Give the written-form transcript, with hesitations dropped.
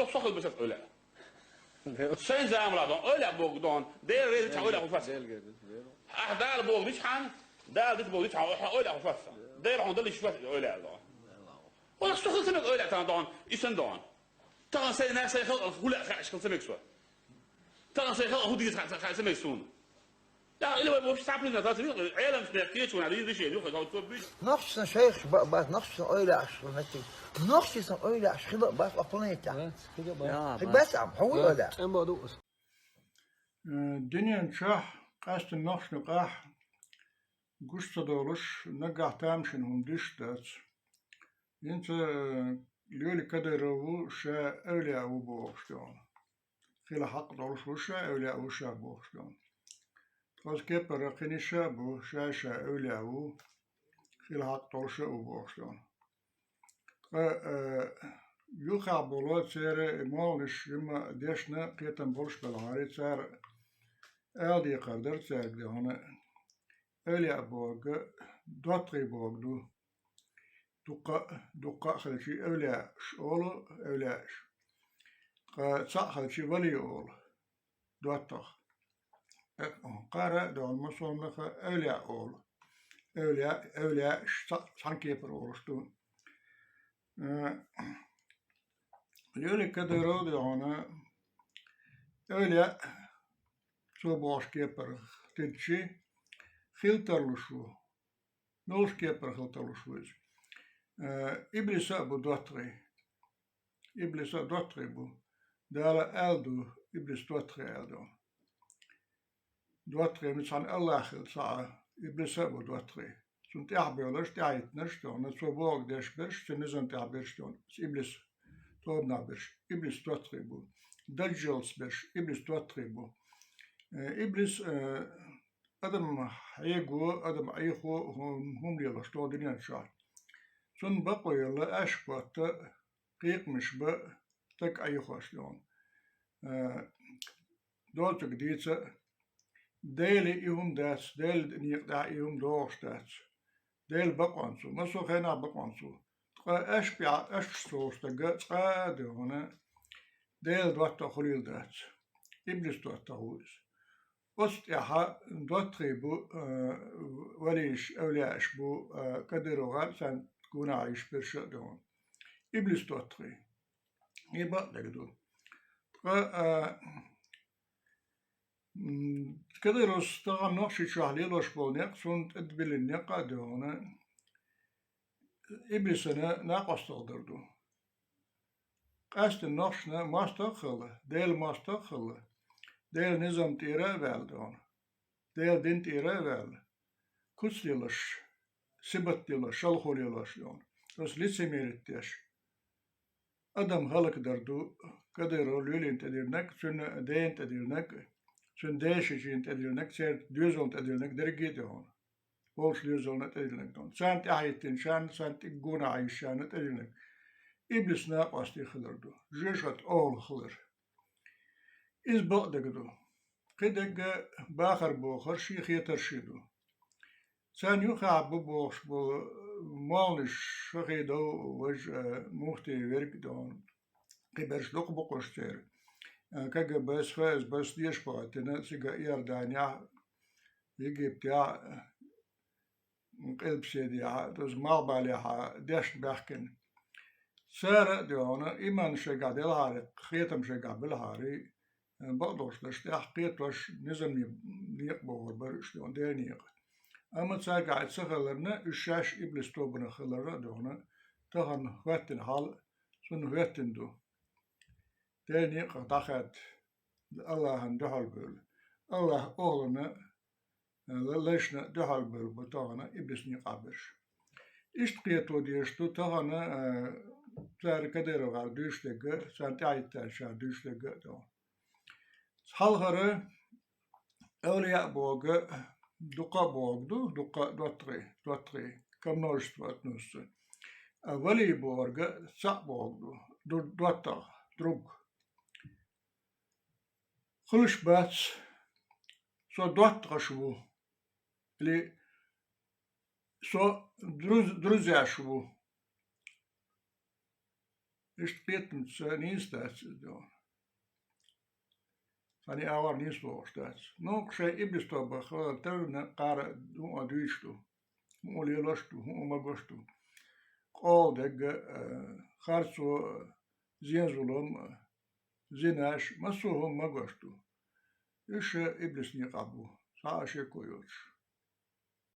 Sok mesela öyle. Sen zamlardan öyle bogdan. Değer rezi çağ öyle kufas. Dal bogdu çan. Dal dit bogdu çağ öyle kufas. Değer onda da şifat öyle da. Ola sokulsun öyle tandan. İsen dan. Tan sen ne sen hula kaç kılsın eksu. Tan sen hudi kaç eksun. Ja, اللي هو مش تعرف ان ده عيله مش بيحكيش وانا عايزين شيء يخرج او تبيش Nachtsen sheikh bas nachtsen öyle aşkın hatta. Nachtsen öyle aşkın bas aplaneta. Ja, Bas am هو öyle. en bodu. Dünyanın çah kastın nachtsen qah gustadoluş nagah tamşın hum düştat. Yince lüli kaderovu şa öyle avu boğuştan. Khila haq doluş şa öyle avu şa boğuştan. Traz kepara qini şa bu şa öyle avu khila haq doluş avu boğuştan. Yuha bolo tsere molnish yuma deshna qitan boluş balari tsar eldi qadar tsagde ona öyle boğu dotri boğdu. Dukka xalçi öyle şolu öyle qa xalçi vali ol dotta qara dolma sonda öyle ol öyle sanki yapır oluştu öyle kadar oldu ona öyle so boş yapır tedçi filtrluşu noş yapır filtrluşu İblisa bu dotri bu. Dala eldu iblis dotri eldu. Dotri mitsan Allah sa iblisa bu dotri. Sunt ahbelers taitners don so bog desbers sinizan tabers don. İblis tobna bers. İblis dotri bu. Dajjals bers. İblis dotri bu. İblis adam haygu adam ayhu hum diyorlar. Sto dünyanın şah. Sun bakoyla aşkbatta qiyqmış ba tak ayıqaşlan. Dotuk diýse deli ihum das del niqda ihum doğuştas. Del bakonsu maso khana bakonsu. Qa aşk sosta qa de ona del dotta khulil das. İblis dotta hus. Ost yaha dotri bu valiş evliyaş bu kadiroga sen kuna aiş bir şey diyor. İblis dotri. İba da gidiyor. Kadiros da nokşi çahli loş bolnek sunt edbilin ne kadına iblisine ne kastaldırdı. Kastın nokşna mastakılı, del mastakılı, del nizam tire veldi onu. Del din tire veldi. Kutslilaş, sibatlilaş, şalholilaş yon. Ros lisemerittiş. Adam halık dardu, kadar o lülint edirnek, sün deyint edirnek, sün değişicint edirnek, ser düzont edirnek, dergide onu. Bolş düzont edirnek onu. Sant ahittin şan, sant guna ayşanat edirnek. İblis ne qasti xılırdı. Jeşat oğul xılır. İz baqdagdu. Qidag baxar boxar şi yeterşidu. Sen yuha bu boş bu malış şahido vej muhti verk don. Qiberş lok boqoşter. Kaga bas faz bas diş patına siga Iordania Egiptia qelbsedi ya doz mabaliha deş baxkin. Sara diona iman şegadel hari qiyatam şegabil hari baqdoşlaş tahqiqlaş nizam niqboğur barış don deniq. Ama çağa çağlarına üşaş iblis tobuna xılara dona tahan vatin hal sun vatin do. Deniq daxat Allah'ın dehal böl. Allah oğluna leşne dehal böl bu tahana iblis niqabır. İşt qiyato diyeştu tahana zar kadero var düştege santi ayetler şa düştege do. Halharı evliya boğu duqa boğdu, duqa dotri, kamnoştu atnusu. Vali boğu sa boğdu, dotta, drug. Xuluş bats, so dotta şu, li so druzya şu. ist pietmts niinstäts on. Sani avar niinstuostats. No, se ibistobach, täynnä kaara duo dyystu. Oli lostu, omagostu. Qoldeg, hartsu, zienzulom, zinash, masuhom magostu. Ish iblis niqabu. Saa shekoyoch.